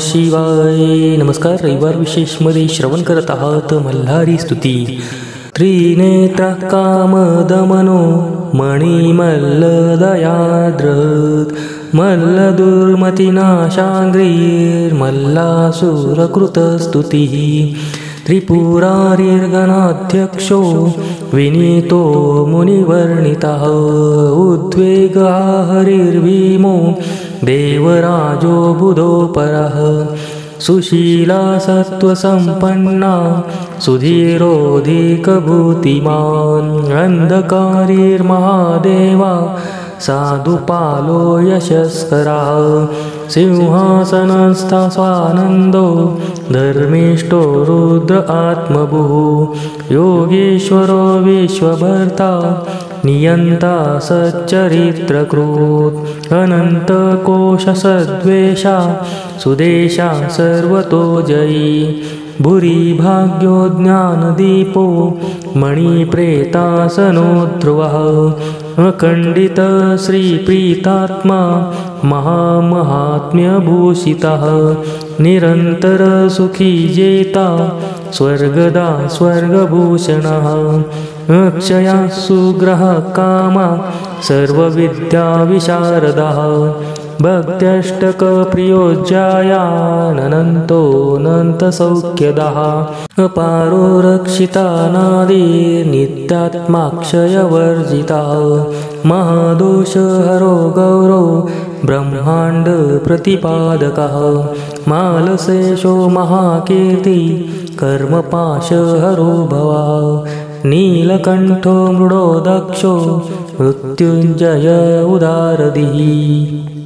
शिवाय. नमस्कार. रविवार विशेषमध्ये श्रवण करत आहात मल्हारी स्तुती. त्रिनेत्र कामदमनो मणिमल्लदयाद्रत् मल्लदुर्मतिनाशाङ्ग्रीर्मल्लासुरकृतस्तुतिः. त्रिपुरारिर्गणाध्यक्षो विनीतो मुनिवर्णितः. उद्वेगा हरिर्भीमो देवराजो बुधोपरः. सुशीला सत्त्वसम्पन्ना सुधीरोऽधिकभूतिमान्. अन्धकारिर्महादेवा साधुपालो यशस्करः. सिंहासनस्था स्वानन्दो धर्मिष्ठो रुद्र आत्मभुः. योगेश्वरो विश्वभर्ता नियन्ता सच्चरित्रकृत्. अनन्तकोशसद्वेषा सुदेशा सर्वतो जयी. भूरिभाग्यो ज्ञानदीपो मणिप्रेतासनो ध्रुवः. अखण्डित श्रीप्रीतात्मा महामहात्म्यभूषितः. निरन्तरसुखी जेता स्वर्गदा स्वर्गभूषणः. अक्षया सुग्रहकामा सर्वविद्याविशारदः. भक्त्यष्टकप्रियोज्जायानन्तोऽनन्तसौख्यदः. अपारो रक्षितानादिर्नित्यात्माक्षयवर्जितः. महादोषहरो गौरो ब्रह्माण्डप्रतिपादकः. मालशेषो महाकीर्ति कर्मपाशहरो भवः. नीलकण्ठो मृडो दक्षो मृत्युञ्जय उदारधिः.